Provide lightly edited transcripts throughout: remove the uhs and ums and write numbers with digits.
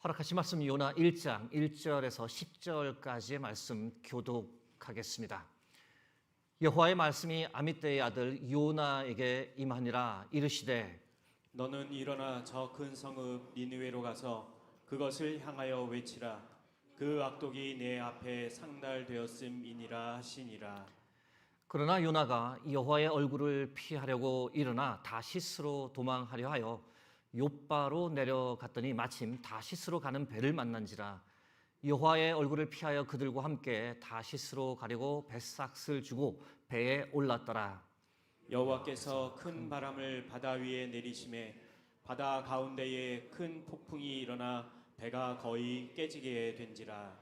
허락하신 말씀 요나 1장 1절에서 10절까지의 말씀 교독하겠습니다. 여호와의 말씀이 아미떼의 아들 요나에게 임하니라. 이르시되 너는 일어나 저 큰 성읍 니느웨로 가서 그것을 향하여 외치라. 그 악독이 내 앞에 상달되었음이니라 하시니라. 그러나 요나가 여호와의 얼굴을 피하려고 일어나 다시스로 도망하려 하여 욥바로 내려갔더니 마침 다시스로 가는 배를 만난지라. 여호와의 얼굴을 피하여 그들과 함께 다시스로 가려고 뱃삭을 주고 배에 올랐더라. 여호와께서 큰 바람을 바다 위에 내리심에 바다 가운데에 큰 폭풍이 일어나 배가 거의 깨지게 된지라.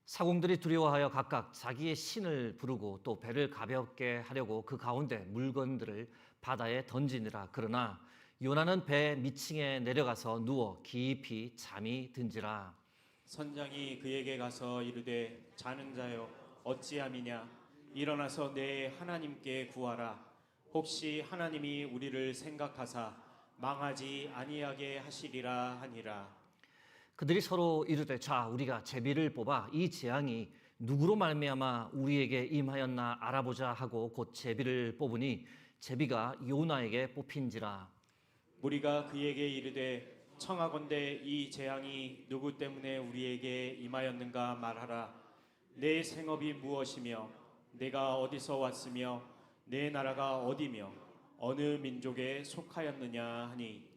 사공들이 두려워하여 각각 자기의 신을 부르고 또 배를 가볍게 하려고 그 가운데 물건들을 바다에 던지니라. 그러나 요나는 배 밑층에 내려가서 누워 깊이 잠이 든지라. 선장이 그에게 가서 이르되 자는 자여 어찌함이냐. 일어나서 내 하나님께 구하라. 혹시 하나님이 우리를 생각하사 망하지 아니하게 하시리라 하니라. 그들이 서로 이르되 자 우리가 제비를 뽑아 이 재앙이 누구로 말미암아 우리에게 임하였나 알아보자 하고 곧 제비를 뽑으니 제비가 요나에게 뽑힌지라. 무리가 그에게 이르되 청하건대 이 재앙이 누구 때문에 우리에게 임하였는가 말하라. 내 생업이 무엇이며 내가 어디서 왔으며 내 나라가 어디며 어느 민족에 속하였느냐 하니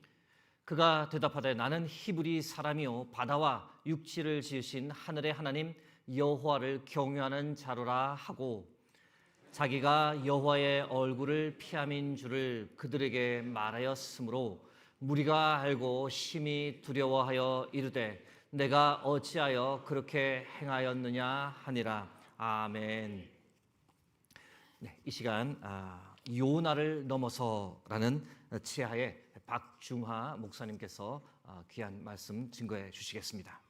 그가 대답하되 나는 히브리 사람이요 바다와 육지를 지으신 하늘의 하나님 여호와를 경외하는 자로라 하고 자기가 여호와의 얼굴을 피함인 줄을 그들에게 말하였으므로 무리가 알고 심히 두려워하여 이르되 내가 어찌하여 그렇게 행하였느냐 하니라. 아멘. 네, 이 시간 요나를 넘어서라는 치하에 박중하 목사님께서 귀한 말씀 증거해 주시겠습니다.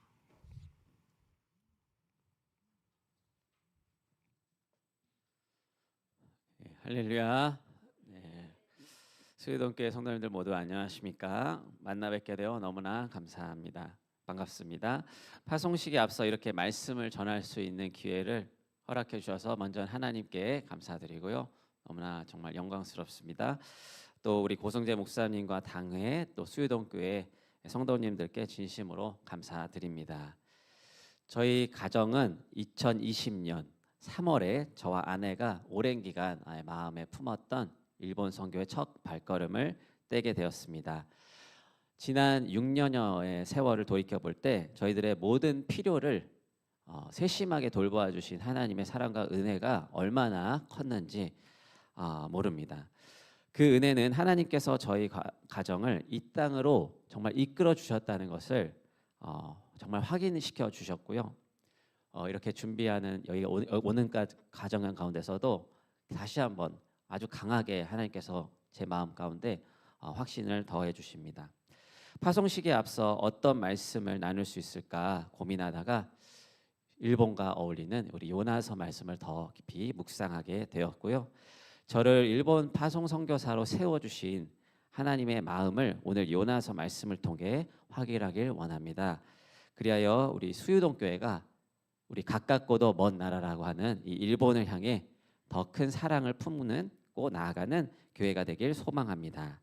네, 할렐루야. 네, 수유동교회 성도님들 모두 안녕하십니까? 만나 뵙게 되어 너무나 감사합니다. 반갑습니다. 파송식에 앞서 이렇게 말씀을 전할 수 있는 기회를 허락해 주셔서 먼저 하나님께 감사드리고요. 너무나 정말 영광스럽습니다. 또 우리 고성재 목사님과 당회 또 수유동교회 성도님들께 진심으로 감사드립니다. 저희 가정은 2020년 3월에 저와 아내가 오랜 기간 마음에 품었던 일본 선교의 첫 발걸음을 떼게 되었습니다. 지난 6년여의 세월을 돌이켜 볼 때 저희들의 모든 필요를 세심하게 돌보아 주신 하나님의 사랑과 은혜가 얼마나 컸는지 모릅니다. 그 은혜는 하나님께서 저희 가정을 이 땅으로 정말 이끌어 주셨다는 것을 정말 확인시켜 주셨고요. 이렇게 준비하는 여기 오는 가정 가운데서도 다시 한번 아주 강하게 하나님께서 제 마음 가운데 확신을 더해 주십니다. 파송식에 앞서 어떤 말씀을 나눌 수 있을까 고민하다가 일본과 어울리는 우리 요나서 말씀을 더 깊이 묵상하게 되었고요. 저를 일본 파송 선교사로 세워주신 하나님의 마음을 오늘 요나서 말씀을 통해 확인하길 원합니다. 그리하여 우리 수유동교회가 우리 가깝고도 먼 나라라고 하는 이 일본을 향해 더 큰 사랑을 품고 나아가는 교회가 되길 소망합니다.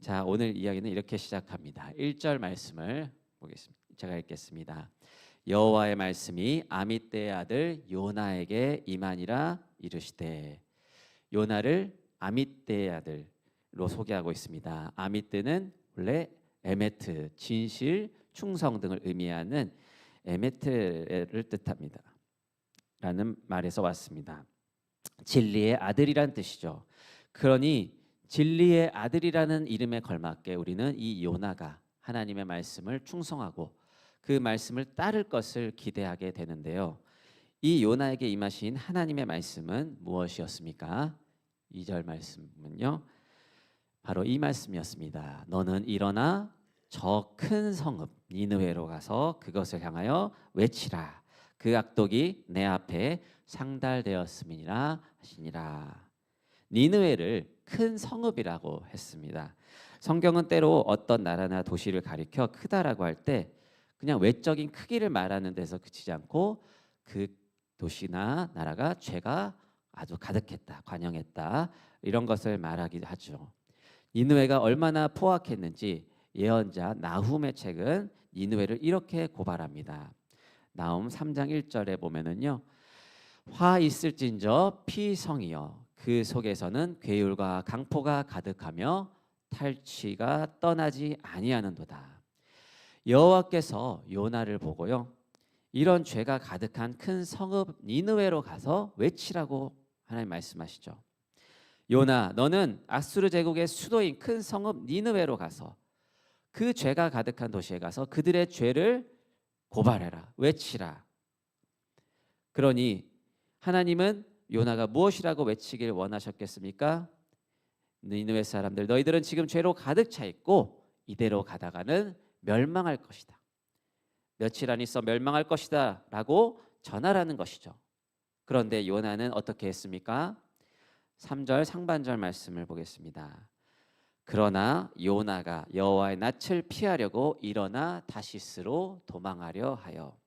자, 오늘 이야기는 이렇게 시작합니다. 1절 말씀을 보겠습니다. 제가 읽겠습니다. 여호와의 말씀이 아미떼의 아들 요나에게 임하니라. 이르시되. 요나를 아미떼의 아들로 소개하고 있습니다. 아미떼는 원래 에메트, 진실, 충성 등을 의미하는 에메트를 뜻합니다. 라는 말에서 왔습니다. 진리의 아들이란 뜻이죠. 그러니 진리의 아들이라는 이름에 걸맞게 우리는 이 요나가 하나님의 말씀을 충성하고 그 말씀을 따를 것을 기대하게 되는데요. 이 요나에게 임하신 하나님의 말씀은 무엇이었습니까? 2절 말씀은요. 바로 이 말씀이었습니다. 너는 일어나 저 큰 성읍 니느웨로 가서 그것을 향하여 외치라. 그 악독이 내 앞에 상달되었음이니라 하시니라. 니느웨를 큰 성읍이라고 했습니다. 성경은 때로 어떤 나라나 도시를 가리켜 크다라고 할 때 그냥 외적인 크기를 말하는 데서 그치지 않고 그 도시나 나라가 죄가 아주 가득했다, 관영했다, 이런 것을 말하기도 하죠. 니느웨가 얼마나 포악했는지 예언자 나훔의 책은 니느웨를 이렇게 고발합니다. 나훔 3장 1절에 보면은요, 화 있을진저 피성이여 그 속에서는 괴율과 강포가 가득하며 탈취가 떠나지 아니하는도다. 여호와께서 요나를 보고요, 이런 죄가 가득한 큰 성읍 니느웨로 가서 외치라고 하나님 말씀하시죠. 요나, 너는 아수르 제국의 수도인 큰 성읍 니느웨로 가서 그 죄가 가득한 도시에 가서 그들의 죄를 고발해라, 외치라. 그러니 하나님은 요나가 무엇이라고 외치길 원하셨겠습니까? 니느웨 사람들, 너희들은 지금 죄로 가득 차 있고 이대로 가다가는 멸망할 것이다. 며칠 안 있어 멸망할 것이다 라고 전하라는 것이죠. 그런데 요나는 어떻게 했습니까? 3절 상반절 말씀을 보겠습니다. 그러나 요나가 여호와의 낯을 피하려고 일어나 다시스로 도망하려 하여.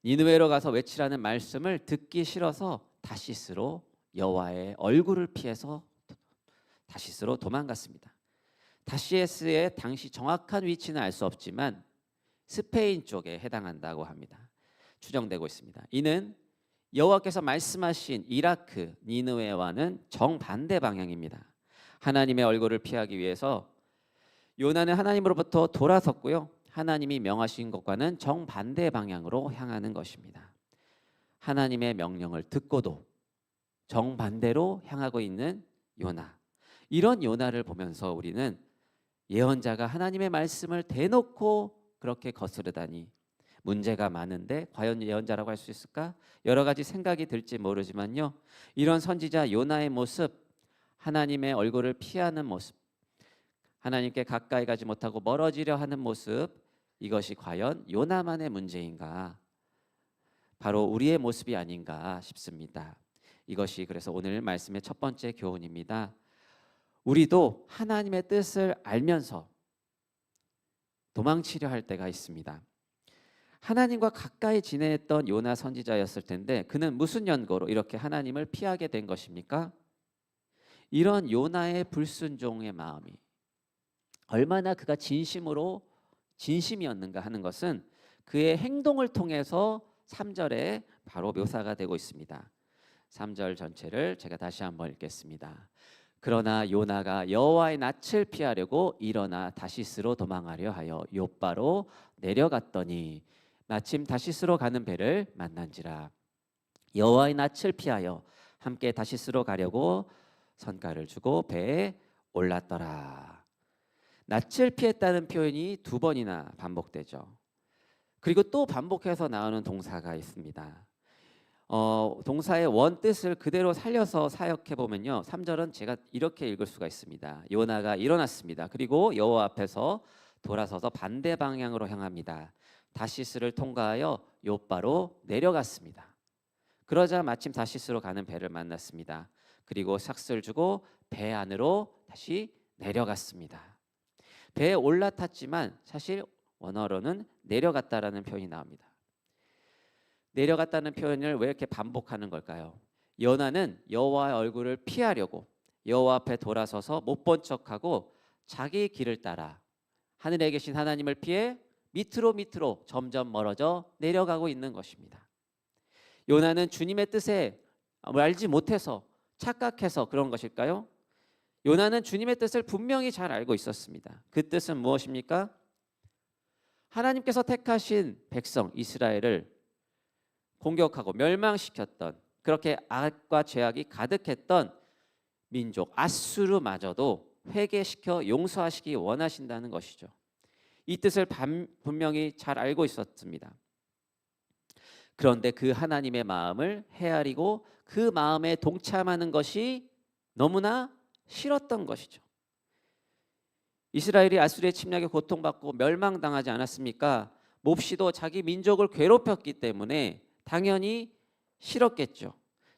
니느웨로 가서 외치라는 말씀을 듣기 싫어서 다시스로 여호와의 얼굴을 피해서 다시스로 도망갔습니다. 다시스의 당시 정확한 위치는 알 수 없지만 스페인 쪽에 해당한다고 합니다. 추정되고 있습니다. 이는 여호와께서 말씀하신 이라크 니느웨와는 정반대 방향입니다. 하나님의 얼굴을 피하기 위해서 요나는 하나님으로부터 돌아섰고요, 하나님이 명하신 것과는 정반대 방향으로 향하는 것입니다. 하나님의 명령을 듣고도 정반대로 향하고 있는 요나, 이런 요나를 보면서 우리는 예언자가 하나님의 말씀을 대놓고 그렇게 거스르다니 문제가 많은데 과연 예언자라고 할 수 있을까? 여러 가지 생각이 들지 모르지만요, 이런 선지자 요나의 모습, 하나님의 얼굴을 피하는 모습, 하나님께 가까이 가지 못하고 멀어지려 하는 모습, 이것이 과연 요나만의 문제인가? 바로 우리의 모습이 아닌가 싶습니다. 이것이 그래서 오늘 말씀의 첫 번째 교훈입니다. 우리도 하나님의 뜻을 알면서 도망치려 할 때가 있습니다. 하나님과 가까이 지냈던 요나 선지자였을 텐데 그는 무슨 연고로 이렇게 하나님을 피하게 된 것입니까? 이런 요나의 불순종의 마음이 얼마나 그가 진심이었는가 하는 것은 그의 행동을 통해서 3절에 바로 묘사가 되고 있습니다. 3절 전체를 제가 다시 한번 읽겠습니다. 그러나 요나가 여호와의 낯을 피하려고 일어나 다시스로 도망하려 하여 욥바로 내려갔더니 마침 다시스로 가는 배를 만난지라. 여호와의 낯을 피하여 함께 다시스로 가려고 선가를 주고 배에 올랐더라. 낯을 피했다는 표현이 2번이나 반복되죠. 그리고 또 반복해서 나오는 동사가 있습니다. 동사의 원뜻을 그대로 살려서 사역해 보면요, 3절은 제가 이렇게 읽을 수가 있습니다. 요나가 일어났습니다. 그리고 여호와 앞에서 돌아서서 반대 방향으로 향합니다. 다시스를 통과하여 욥바로 내려갔습니다. 그러자 마침 다시스로 가는 배를 만났습니다. 그리고 삭스를 주고 배 안으로 다시 내려갔습니다. 배에 올라탔지만 사실 원어로는 내려갔다라는 표현이 나옵니다. 내려갔다는 표현을 왜 이렇게 반복하는 걸까요? 요나는 여호와의 얼굴을 피하려고 여호와 앞에 돌아서서 못 본 척하고 자기 길을 따라 하늘에 계신 하나님을 피해 밑으로 점점 멀어져 내려가고 있는 것입니다. 요나는 주님의 뜻에 알지 못해서 착각해서 그런 것일까요? 요나는 주님의 뜻을 분명히 잘 알고 있었습니다. 그 뜻은 무엇입니까? 하나님께서 택하신 백성 이스라엘을 공격하고 멸망시켰던, 그렇게 악과 죄악이 가득했던 민족 아수르마저도 회개시켜 용서하시기 원하신다는 것이죠. 이 뜻을 분명히 잘 알고 있었습니다. 그런데 그 하나님의 마음을 헤아리고 그 마음에 동참하는 것이 너무나 싫었던 것이죠. 이스라엘이 아수르의 침략에 고통받고 멸망당하지 않았습니까? 몹시도 자기 민족을 괴롭혔기 때문에 당연히 싫었겠죠.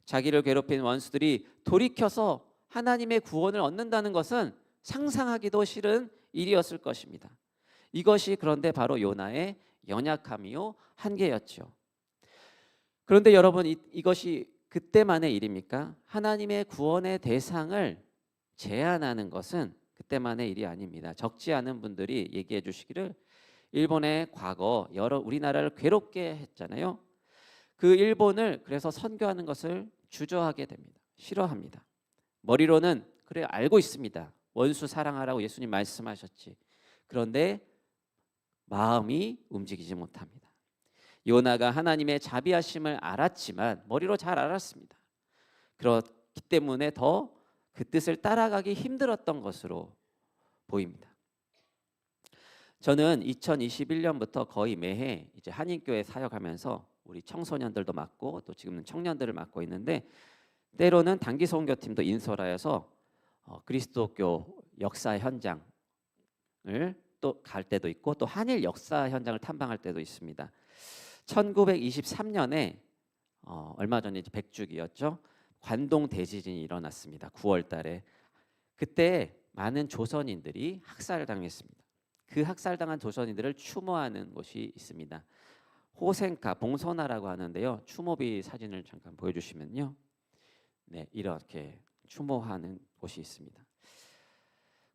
자기를 괴롭힌 원수들이 돌이켜서 하나님의 구원을 얻는다는 것은 상상하기도 싫은 일이었을 것입니다. 이것이 그런데 바로 요나의 연약함이요 한계였죠. 그런데 여러분 이것이 그때만의 일입니까? 하나님의 구원의 대상을 제한하는 것은 그때만의 일이 아닙니다. 적지 않은 분들이 얘기해 주시기를 일본의 과거 여러 우리나라를 괴롭게 했잖아요. 그 일본을 그래서 선교하는 것을 주저하게 됩니다. 싫어합니다. 머리로는 그래 알고 있습니다. 원수 사랑하라고 예수님 말씀하셨지. 그런데 마음이 움직이지 못합니다. 요나가 하나님의 자비하심을 알았지만 머리로 잘 알았습니다. 그렇기 때문에 더 그 뜻을 따라가기 힘들었던 것으로 보입니다. 저는 2021년부터 거의 매해 이제 한인교회 사역하면서 우리 청소년들도 맡고 또 지금은 청년들을 맡고 있는데 때로는 단기 선교팀도 인솔하여서 그리스도교 역사 현장을 또 갈 때도 있고 또 한일 역사 현장을 탐방할 때도 있습니다. 1923년에 얼마 전에 이제 100주기였죠. 관동 대지진이 일어났습니다. 9월 달에. 그때 많은 조선인들이 학살당했습니다. 그 학살당한 조선인들을 추모하는 곳이 있습니다. 호생카 봉선화라고 하는데요. 추모비 사진을 잠깐 보여주시면요. 네, 이렇게 추모하는 곳이 있습니다.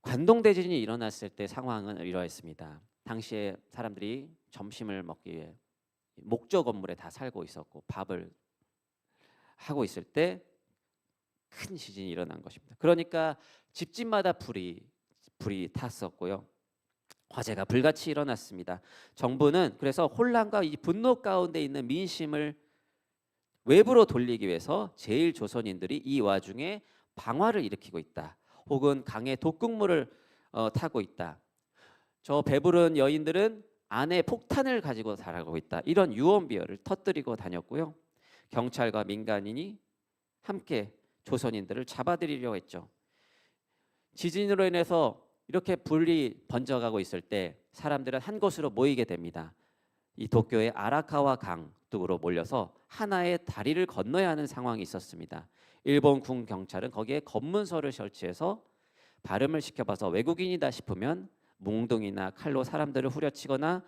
관동 대지진이 일어났을 때 상황은 이러했습니다. 당시에 사람들이 점심을 먹기 위해 목조 건물에 다 살고 있었고 밥을 하고 있을 때 큰 지진이 일어난 것입니다. 그러니까 집집마다 불이 탔었고요. 화재가 불같이 일어났습니다. 정부는 그래서 혼란과 이 분노 가운데 있는 민심을 외부로 돌리기 위해서 제일 조선인들이 이 와중에 방화를 일으키고 있다. 혹은 강에 독극물을 타고 있다. 저 배부른 여인들은 안에 폭탄을 가지고 살아가고 있다. 이런 유언비어를 터뜨리고 다녔고요. 경찰과 민간인이 함께 조선인들을 잡아들이려고 했죠. 지진으로 인해서 이렇게 불이 번져가고 있을 때 사람들은 한 곳으로 모이게 됩니다. 이 도쿄의 아라카와 강 쪽으로 몰려서 하나의 다리를 건너야 하는 상황이 있었습니다. 일본 군 경찰은 거기에 검문소를 설치해서 발음을 시켜봐서 외국인이다 싶으면 몽둥이나 칼로 사람들을 후려치거나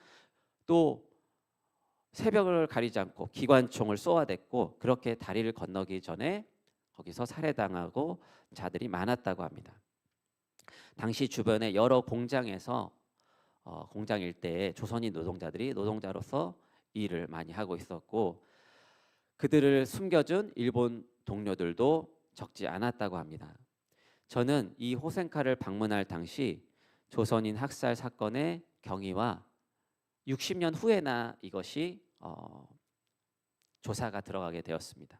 또 새벽을 가리지 않고 기관총을 쏘아댔고 그렇게 다리를 건너기 전에 거기서 살해당하고 자들이 많았다고 합니다. 당시 주변의 여러 공장에서 공장 일대에 조선인 노동자들이 노동자로서 일을 많이 하고 있었고 그들을 숨겨준 일본 동료들도 적지 않았다고 합니다. 저는 이 호센카를 방문할 당시 조선인 학살 사건의 경위와 60년 후에나 이것이 조사가 들어가게 되었습니다.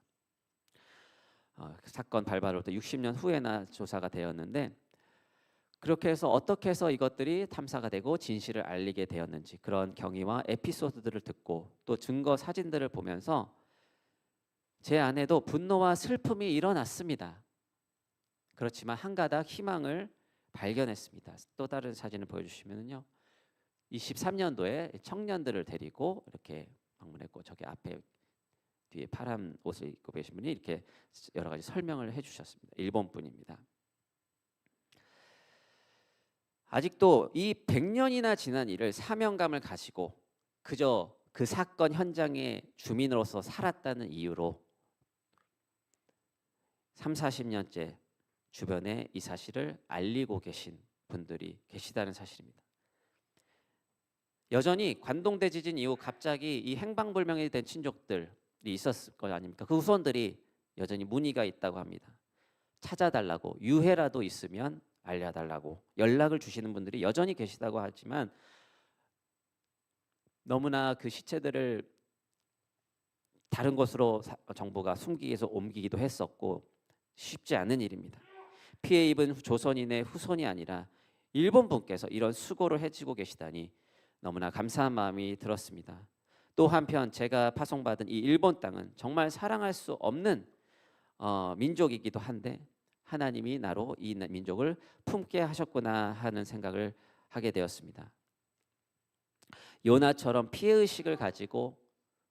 사건 발발로부터 60년 후에나 조사가 되었는데 그렇게 해서 어떻게 해서 이것들이 탐사가 되고 진실을 알리게 되었는지 그런 경위와 에피소드들을 듣고 또 증거 사진들을 보면서 제 안에도 분노와 슬픔이 일어났습니다. 그렇지만 한 가닥 희망을 발견했습니다. 또 다른 사진을 보여주시면요, 23년도에 청년들을 데리고 이렇게 방문했고 저기 앞에 뒤에 파란 옷을 입고 계신 분이 이렇게 여러 가지 설명을 해주셨습니다. 일본 분입니다. 아직도 이 100년이나 지난 일을 사명감을 가지고 그저 그 사건 현장의 주민으로서 살았다는 이유로 30-40년째 주변에 이 사실을 알리고 계신 분들이 계시다는 사실입니다. 여전히 관동대지진 이후 갑자기 이 행방불명이 된 친족들이 있었을 것 아닙니까? 그 후손들이 여전히 문의가 있다고 합니다. 찾아달라고, 유해라도 있으면 알려달라고 연락을 주시는 분들이 여전히 계시다고 하지만 너무나 그 시체들을 다른 곳으로 정부가 숨기기 위해서 옮기기도 했었고 쉽지 않은 일입니다. 피해 입은 조선인의 후손이 아니라 일본 분께서 이런 수고를 해주고 계시다니 너무나 감사한 마음이 들었습니다. 또 한편 제가 파송받은 이 일본 땅은 정말 사랑할 수 없는 민족이기도 한데 하나님이 나로 이 민족을 품게 하셨구나 하는 생각을 하게 되었습니다. 요나처럼 피해의식을 가지고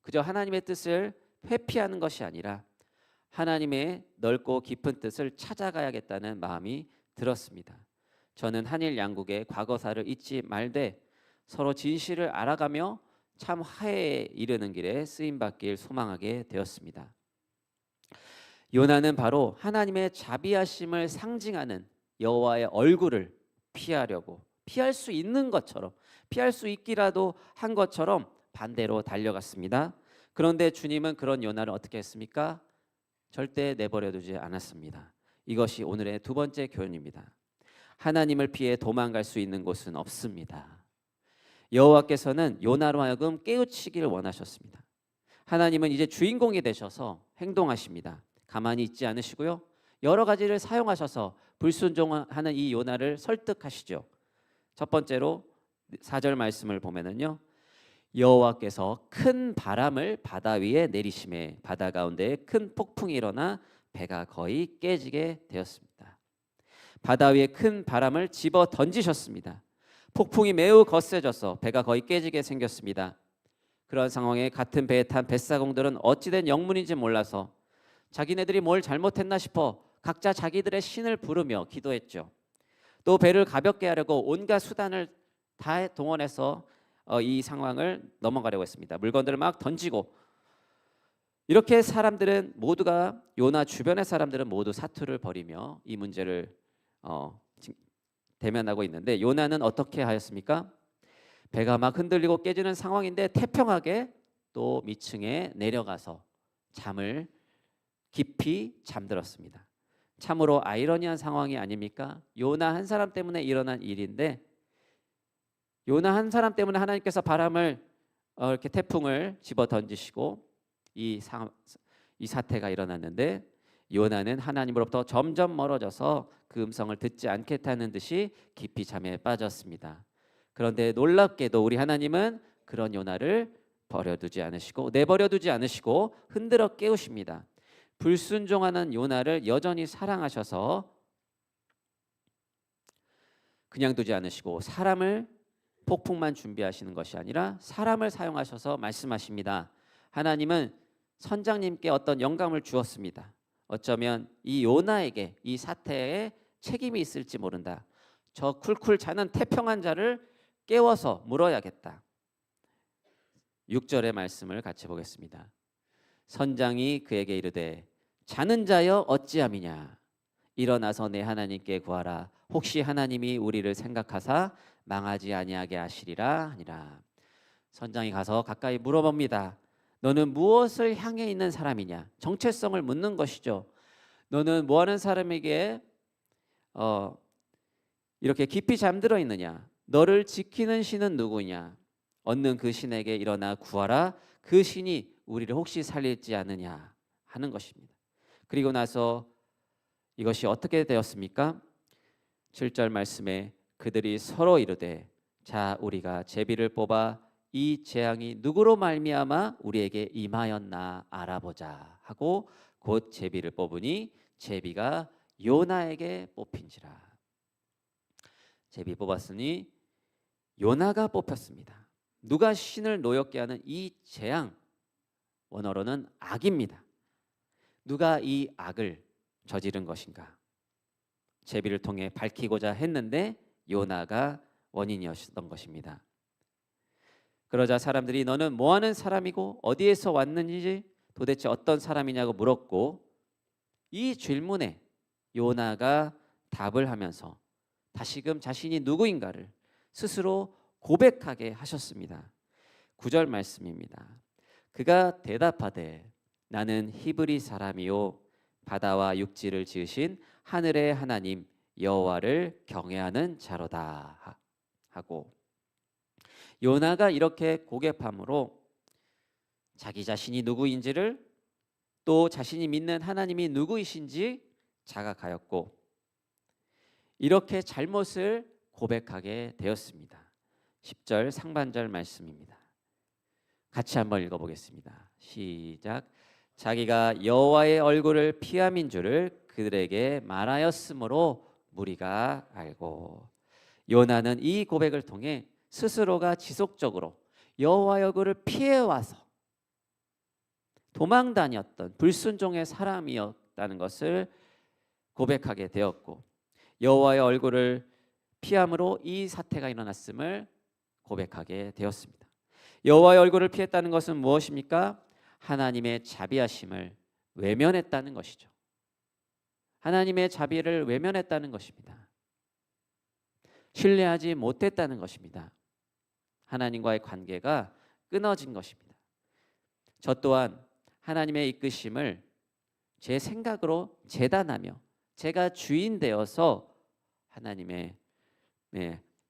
그저 하나님의 뜻을 회피하는 것이 아니라 하나님의 넓고 깊은 뜻을 찾아가야겠다는 마음이 들었습니다. 저는 한일 양국의 과거사를 잊지 말되 서로 진실을 알아가며 참 화해에 이르는 길에 쓰임 받길 소망하게 되었습니다. 요나는 바로 하나님의 자비하심을 상징하는 여호와의 얼굴을 피하려고, 피할 수 있는 것처럼, 피할 수 있기라도 한 것처럼 반대로 달려갔습니다. 그런데 주님은 그런 요나를 어떻게 했습니까? 절대 내버려 두지 않았습니다. 이것이 오늘의 두 번째 교훈입니다. 하나님을 피해 도망갈 수 있는 곳은 없습니다. 여호와께서는 요나로 하여금 깨우치기를 원하셨습니다. 하나님은 이제 주인공이 되셔서 행동하십니다. 가만히 있지 않으시고요, 여러 가지를 사용하셔서 불순종하는 이 요나를 설득하시죠. 첫 번째로 4절 말씀을 보면은요, 여호와께서 큰 바람을 바다 위에 내리심에 바다 가운데에 큰 폭풍이 일어나 배가 거의 깨지게 되었습니다. 바다 위에 큰 바람을 집어 던지셨습니다. 폭풍이 매우 거세져서 배가 거의 깨지게 생겼습니다. 그런 상황에 같은 배에 탄 뱃사공들은 어찌된 영문인지 몰라서 자기네들이 뭘 잘못했나 싶어 각자 자기들의 신을 부르며 기도했죠. 또 배를 가볍게 하려고 온갖 수단을 다 동원해서 이 상황을 넘어가려고 했습니다. 물건들을 막 던지고, 이렇게 사람들은 모두가, 요나 주변의 사람들은 모두 사투를 벌이며 이 문제를 대면하고 있는데, 요나는 어떻게 하였습니까? 배가 막 흔들리고 깨지는 상황인데 태평하게 또 미층에 내려가서 잠을 깊이 잠들었습니다. 참으로 아이러니한 상황이 아닙니까? 요나 한 사람 때문에 일어난 일인데, 요나 한 사람 때문에 하나님께서 바람을 이렇게 태풍을 집어 던지시고 이 사태가 일어났는데, 요나는 하나님으로부터 점점 멀어져서 그 음성을 듣지 않겠다는 듯이 깊이 잠에 빠졌습니다. 그런데 놀랍게도 우리 하나님은 그런 요나를 버려두지 않으시고, 내버려두지 않으시고 흔들어 깨우십니다. 불순종하는 요나를 여전히 사랑하셔서 그냥 두지 않으시고, 사람을, 폭풍만 준비하시는 것이 아니라 사람을 사용하셔서 말씀하십니다. 하나님은 선장님께 어떤 영감을 주었습니다. 어쩌면 이 요나에게 이 사태에 책임이 있을지 모른다. 저 쿨쿨 자는 태평한 자를 깨워서 물어야겠다. 6절의 말씀을 같이 보겠습니다. 선장이 그에게 이르되 자는 자여 어찌함이냐, 일어나서 내 하나님께 구하라. 혹시 하나님이 우리를 생각하사 망하지 아니하게 하시리라 하니라. 선장이 가서 가까이 물어봅니다. 너는 무엇을 향해 있는 사람이냐? 정체성을 묻는 것이죠. 너는 뭐하는 사람에게 이렇게 깊이 잠들어 있느냐? 너를 지키는 신은 누구냐? 얻는 그 신에게 일어나 구하라. 그 신이 우리를 혹시 살릴지 않느냐 하는 것입니다. 그리고 나서 이것이 어떻게 되었습니까? 7절 말씀에 그들이 서로 이르되 자 우리가 제비를 뽑아 이 재앙이 누구로 말미암아 우리에게 임하였나 알아보자 하고 곧 제비를 뽑으니 제비가 요나에게 뽑힌지라. 제비 뽑았으니 요나가 뽑혔습니다. 누가 신을 노엽게 하는 이 재앙, 원어로는 악입니다. 누가 이 악을 저지른 것인가? 제비를 통해 밝히고자 했는데 요나가 원인이었던 것입니다. 그러자 사람들이 너는 뭐하는 사람이고 어디에서 왔는지 도대체 어떤 사람이냐고 물었고, 이 질문에 요나가 답을 하면서 다시금 자신이 누구인가를 스스로 고백하게 하셨습니다. 9절 말씀입니다. 그가 대답하되 나는 히브리 사람이요 바다와 육지를 지으신 하늘의 하나님 여호와를 경외하는 자로다 하고, 요나가 이렇게 고백함으로 자기 자신이 누구인지를, 또 자신이 믿는 하나님이 누구이신지 자각하였고, 이렇게 잘못을 고백하게 되었습니다. 10절 상반절 말씀입니다. 같이 한번 읽어보겠습니다. 시작. 자기가 여호와의 얼굴을 피함인 줄을 그들에게 말하였으므로 무리가 알고. 요나는 이 고백을 통해 스스로가 지속적으로 여호와의 얼굴을 피해와서 도망 다녔던 불순종의 사람이었다는 것을 고백하게 되었고, 여호와의 얼굴을 피함으로 이 사태가 일어났음을 고백하게 되었습니다. 여호와의 얼굴을 피했다는 것은 무엇입니까? 하나님의 자비하심을 외면했다는 것이죠. 하나님의 자비를 외면했다는 것입니다. 신뢰하지 못했다는 것입니다. 하나님과의 관계가 끊어진 것입니다. 저 또한 하나님의 이끄심을 제 생각으로 재단하며 제가 주인 되어서 하나님의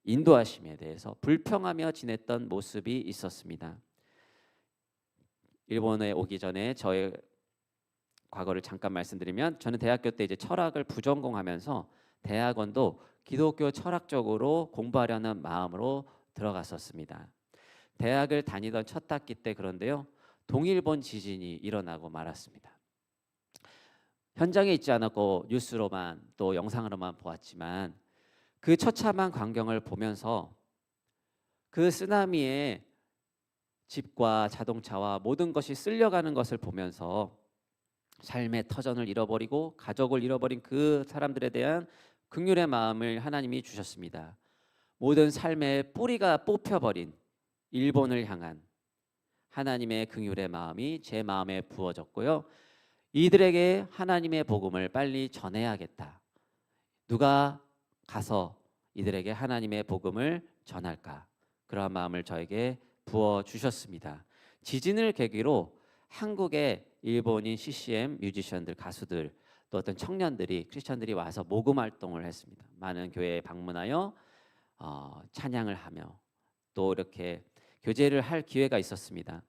인도하심에 대해서 불평하며 지냈던 모습이 있었습니다. 일본에 오기 전에 저의 과거를 잠깐 말씀드리면, 저는 대학교 때 이제 철학을 부전공하면서 대학원도 기독교 철학적으로 공부하려는 마음으로 들어갔었습니다. 대학을 다니던 첫 학기 때 그런데요, 동일본 지진이 일어나고 말았습니다. 현장에 있지 않았고 뉴스로만 또 영상으로만 보았지만 그 처참한 광경을 보면서 그 쓰나미에 집과 자동차와 모든 것이 쓸려가는 것을 보면서 삶의 터전을 잃어버리고 가족을 잃어버린 그 사람들에 대한 긍휼의 마음을 하나님이 주셨습니다. 모든 삶의 뿌리가 뽑혀버린 일본을 향한 하나님의 긍휼의 마음이 제 마음에 부어졌고요. 이들에게 하나님의 복음을 빨리 전해야겠다. 누가 가서 이들에게 하나님의 복음을 전할까? 그러한 마음을 저에게 부어 주셨습니다. 지진을 계기로 한국의 일본인 CCM 뮤지션들, 가수들, 또 어떤 청년들이, 크리스천들이 와서 모금 활동을 했습니다. 많은 교회에 방문하여 찬양을 하며 또 이렇게 교제를 할 기회가 있었습니다.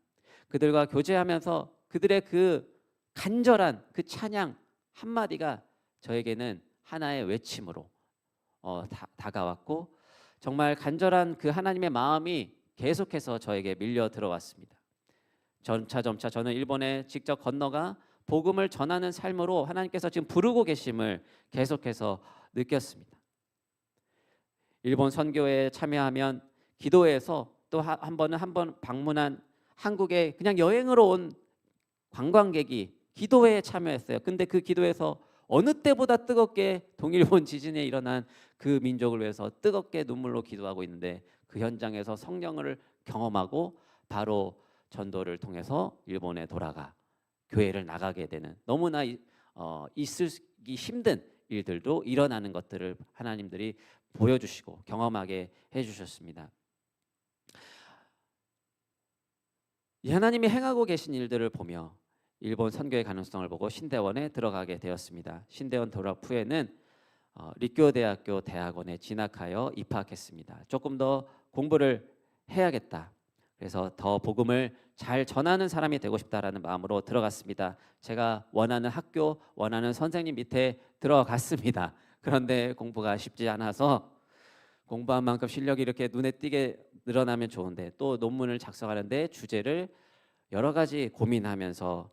그들과 교제하면서 그들의 그 간절한 그 찬양 한마디가 저에게는 하나의 외침으로 다가왔고, 정말 간절한 그 하나님의 마음이 계속해서 저에게 밀려 들어왔습니다. 점차 저는 일본에 직접 건너가 복음을 전하는 삶으로 하나님께서 지금 부르고 계심을 계속해서 느꼈습니다. 일본 선교에 참여하면 기도회에서 또 한 번 방문한 한국에 그냥 여행으로 온 관광객이 기도회에 참여했어요. 근데 그 기도에서 어느 때보다 뜨겁게 동일본 지진에 일어난 그 민족을 위해서 뜨겁게 눈물로 기도하고 있는데, 그 현장에서 성령을 경험하고 바로 전도를 통해서 일본에 돌아가 교회를 나가게 되는, 너무나 있기 힘든 일들도 일어나는 것들을 하나님들이 보여주시고 경험하게 해주셨습니다. 이 하나님이 행하고 계신 일들을 보며 일본 선교의 가능성을 보고 신대원에 들어가게 되었습니다. 신대원 졸업 후에는立教대학교 대학원에 진학하여 입학했습니다. 조금 더 공부를 해야겠다. 그래서 더 복음을 잘 전하는 사람이 되고 싶다라는 마음으로 들어갔습니다. 제가 원하는 학교, 원하는 선생님 밑에 들어갔습니다. 그런데 공부가 쉽지 않아서 공부한 만큼 실력이 이렇게 눈에 띄게 늘어나면 좋은데, 또 논문을 작성하는데 주제를 여러 가지 고민하면서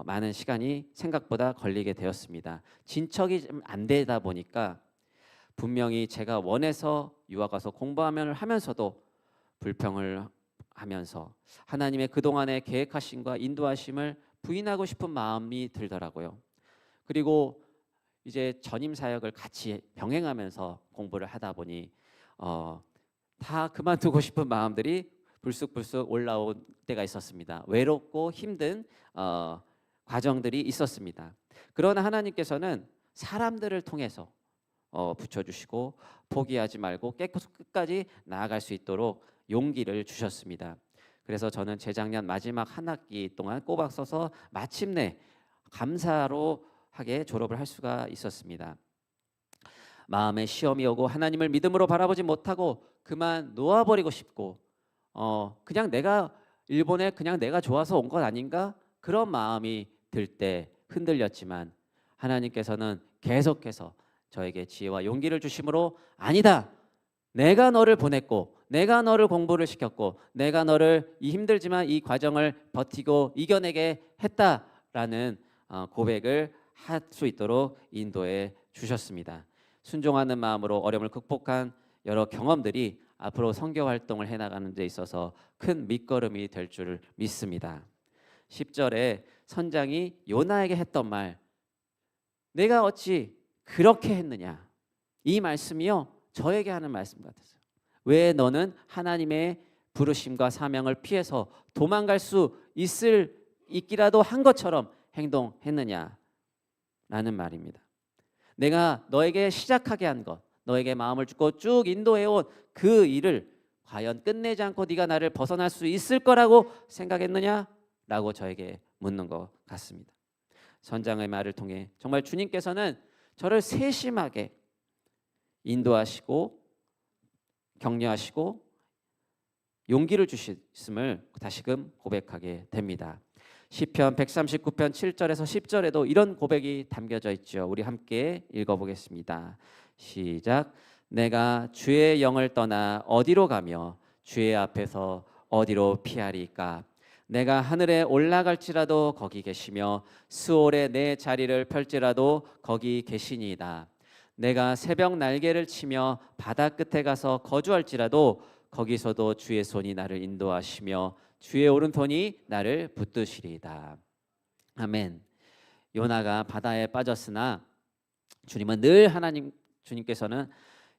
많은 시간이 생각보다 걸리게 되었습니다. 진척이 좀 안 되다 보니까 분명히 제가 원해서 유학 가서 공부하면서도 불평을 하면서 하나님의 그동안의 계획하심과 인도하심을 부인하고 싶은 마음이 들더라고요. 그리고 이제 전임 사역을 같이 병행하면서 공부를 하다 보니 다 그만두고 싶은 마음들이 불쑥불쑥 올라온 때가 있었습니다. 외롭고 힘든 과정들이 있었습니다. 그러나 하나님께서는 사람들을 통해서 붙여주시고 포기하지 말고 깨끗 끝까지 나아갈 수 있도록 용기를 주셨습니다. 그래서 저는 재작년 마지막 한 학기 동안 꼬박 서서 마침내 감사로 하게 졸업을 할 수가 있었습니다. 마음에 시험이 오고 하나님을 믿음으로 바라보지 못하고 그만 놓아버리고 싶고 그냥 일본에 그냥 내가 좋아서 온 것 아닌가, 그런 마음이 들 때 흔들렸지만 하나님께서는 계속해서 저에게 지혜와 용기를 주심으로, 아니다, 내가 너를 보냈고 내가 너를 공부를 시켰고 내가 너를 이 힘들지만 이 과정을 버티고 이겨내게 했다라는 고백을 할 수 있도록 인도해 주셨습니다. 순종하는 마음으로 어려움을 극복한 여러 경험들이 앞으로 선교 활동을 해나가는 데 있어서 큰 밑거름이 될 줄 믿습니다. 10절에 선장이 요나에게 했던 말, 내가 어찌 그렇게 했느냐, 이 말씀이요 저에게 하는 말씀 같았어요. 왜 너는 하나님의 부르심과 사명을 피해서 도망갈 수 있기라도 한 것처럼 행동했느냐? 라는 말입니다. 내가 너에게 시작하게 한 것, 너에게 마음을 주고 쭉 인도해온 그 일을 과연 끝내지 않고 네가 나를 벗어날 수 있을 거라고 생각했느냐? 라고 저에게 묻는 것 같습니다. 선장의 말을 통해 정말 주님께서는 저를 세심하게 인도하시고 격려하시고 용기를 주셨음을 다시금 고백하게 됩니다. 시편 139편 7절에서 10절에도 이런 고백이 담겨져 있죠. 우리 함께 읽어보겠습니다. 시작. 내가 주의 영을 떠나 어디로 가며 주의 앞에서 어디로 피하리까? 내가 하늘에 올라갈지라도 거기 계시며 수월에 내 자리를 펼지라도 거기 계시니이다. 내가 새벽 날개를 치며 바다 끝에 가서 거주할지라도 거기서도 주의 손이 나를 인도하시며 주의 오른손이 나를 붙드시리이다. 아멘. 요나가 바다에 빠졌으나 주님께서는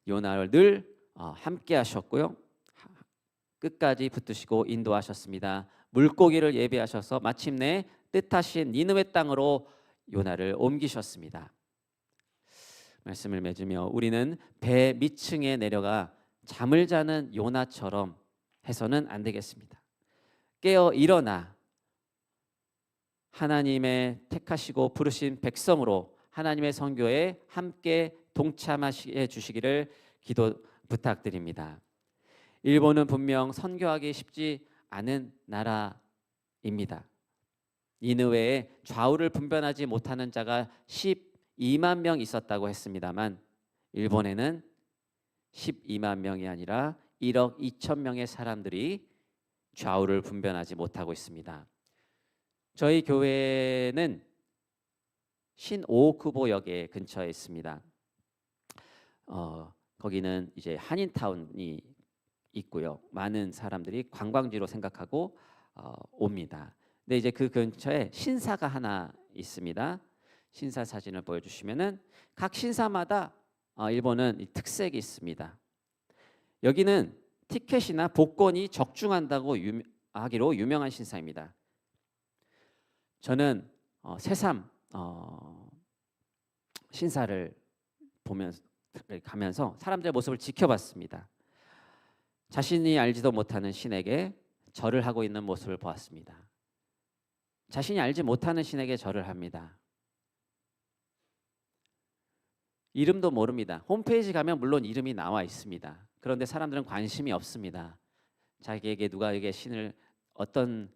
요나를 늘 함께 하셨고요. 끝까지 붙드시고 인도하셨습니다. 물고기를 예비하셔서 마침내 뜻하신 니느웨 땅으로 요나를 옮기셨습니다. 말씀을 맺으며 우리는 배 밑층에 내려가 잠을 자는 요나처럼 해서는 안 되겠습니다. 깨어 일어나 하나님의 택하시고 부르신 백성으로 하나님의 선교에 함께 동참하시게 주시기를 기도 부탁드립니다. 일본은 분명 선교하기 쉽지 않은 나라입니다. 니느웨에 좌우를 분별하지 못하는 자가 12만 명 있었다고 했습니다만 일본에는 12만 명이 아니라 1억 2천 명의 사람들이 좌우를 분별하지 못하고 있습니다. 저희 교회는 신오쿠보역에 근처에 있습니다. 거기는 이제 한인타운이 있고요. 많은 사람들이 관광지로 생각하고 옵니다. 근데 이제 그 근처에 신사가 하나 있습니다. 신사 사진을 보여주시면은 각 신사마다 일본은 특색이 있습니다. 여기는 티켓이나 복권이 적중한다고 하기로 유명한 신사입니다. 저는 새삼 신사를 가면서 사람들의 모습을 지켜봤습니다. 자신이 알지도 못하는 신에게 절을 하고 있는 모습을 보았습니다. 자신이 알지 못하는 신에게 절을 합니다. 이름도 모릅니다. 홈페이지 가면 물론 이름이 나와 있습니다. 그런데 사람들은 관심이 없습니다. 자기에게 누가에게 어떤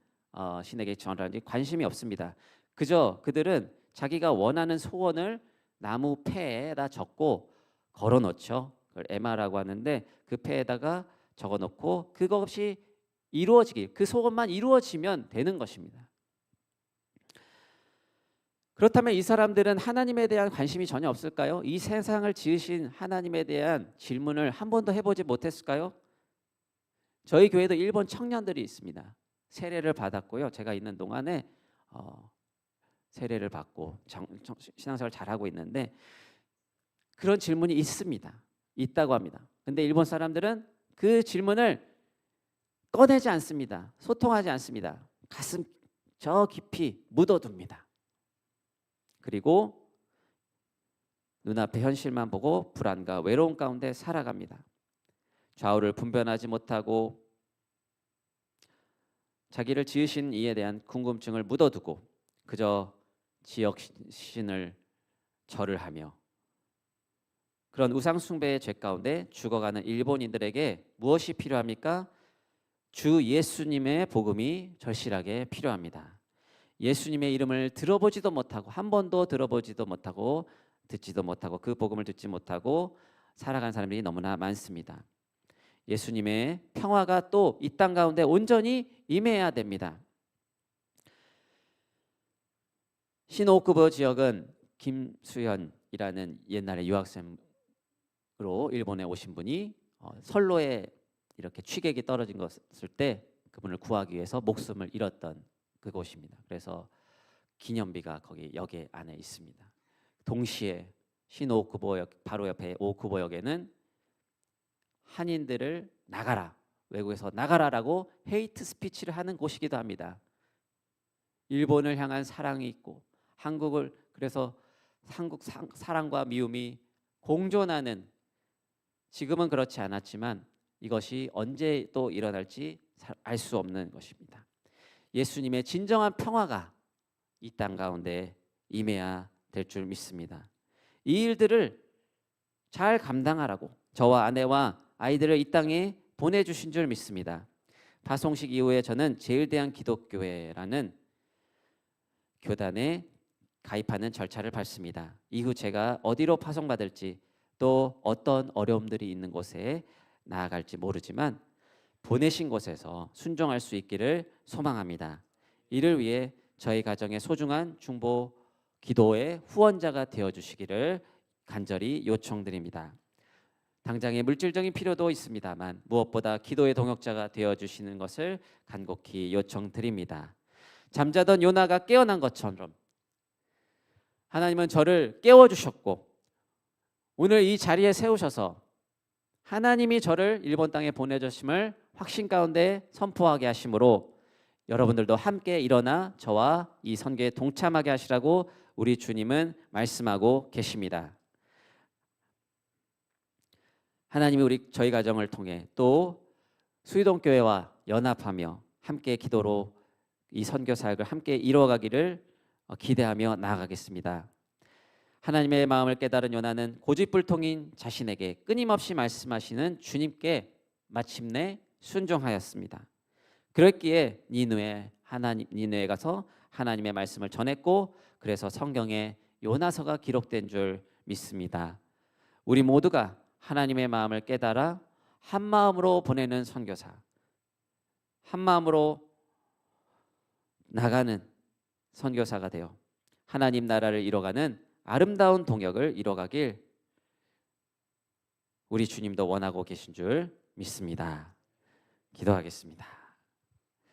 신에게 절을 하는지 관심이 없습니다. 그저 그들은 자기가 원하는 소원을 나무 폐에다 적고 걸어놓죠. 그걸 에마라고 하는데 그 폐에다가 적어놓고 그것이 그 소원만 이루어지면 되는 것입니다. 그렇다면 이 사람들은 하나님에 대한 관심이 전혀 없을까요? 이 세상을 지으신 하나님에 대한 질문을 한 번도 해보지 못했을까요? 저희 교회도 일본 청년들이 있습니다. 세례를 받았고요. 제가 있는 동안에 세례를 받고 신앙생활을 잘하고 있는데 그런 질문이 있다고 합니다. 근데 일본 사람들은 그 질문을 꺼내지 않습니다. 소통하지 않습니다. 가슴 저 깊이 묻어둡니다. 그리고 눈앞의 현실만 보고 불안과 외로움 가운데 살아갑니다. 좌우를 분별하지 못하고 자기를 지으신 이에 대한 궁금증을 묻어두고 그저 지역 신을 절을 하며 그런 우상 숭배의 죄 가운데 죽어가는 일본인들에게 무엇이 필요합니까? 주 예수님의 복음이 절실하게 필요합니다. 예수님의 이름을 들어보지도 못하고 한 번도 들어보지도 못하고 듣지도 못하고 그 복음을 듣지 못하고 살아간 사람들이 너무나 많습니다. 예수님의 평화가 또 이 땅 가운데 온전히 임해야 됩니다. 시노쿠보 지역은 김수현이라는 옛날에 유학생으로 일본에 오신 분이 선로에 이렇게 취객이 떨어진 것을 때 그분을 구하기 위해서 목숨을 잃었던 그곳입니다. 그래서 기념비가 거기 역 안에 있습니다. 동시에 신오쿠보역 바로 옆에 오쿠보역에는 한인들을 나가라, 외국에서 나가라라고 헤이트 스피치를 하는 곳이기도 합니다. 일본을 향한 사랑이 있고 한국을 그래서 한국 사랑과 미움이 공존하는, 지금은 그렇지 않았지만 이것이 언제 또 일어날지 알 수 없는 것입니다. 예수님의 진정한 평화가 이 땅 가운데 임해야 될 줄 믿습니다. 이 일들을 잘 감당하라고 저와 아내와 아이들을 이 땅에 보내주신 줄 믿습니다. 파송식 이후에 저는 제일대한기독교회라는 교단에 가입하는 절차를 밟습니다. 이후 제가 어디로 파송받을지 또 어떤 어려움들이 있는 곳에 나아갈지 모르지만 보내신 곳에서 순종할 수 있기를 소망합니다. 이를 위해 저희 가정의 소중한 중보 기도의 후원자가 되어주시기를 간절히 요청드립니다. 당장의 물질적인 필요도 있습니다만 무엇보다 기도의 동역자가 되어주시는 것을 간곡히 요청드립니다. 잠자던 요나가 깨어난 것처럼 하나님은 저를 깨워주셨고 오늘 이 자리에 세우셔서 하나님이 저를 일본 땅에 보내주심을 확신 가운데 선포하게 하심으로 여러분들도 함께 일어나 저와 이 선교에 동참하게 하시라고 우리 주님은 말씀하고 계십니다. 하나님이 저희 가정을 통해 또 수의동교회와 연합하며 함께 기도로 이 선교 사역을 함께 이루어가기를 기대하며 나아가겠습니다. 하나님의 마음을 깨달은 요나는 고집불통인 자신에게 끊임없이 말씀하시는 주님께 마침내 순종하였습니다. 그랬기에 니느웨에 가서 하나님의 말씀을 전했고 그래서 성경에 요나서가 기록된 줄 믿습니다. 우리 모두가 하나님의 마음을 깨달아 한 마음으로 보내는 선교사, 한 마음으로 나가는 선교사가 되어 하나님 나라를 이뤄가는 아름다운 동역을 이뤄가길 우리 주님도 원하고 계신 줄 믿습니다. 기도하겠습니다.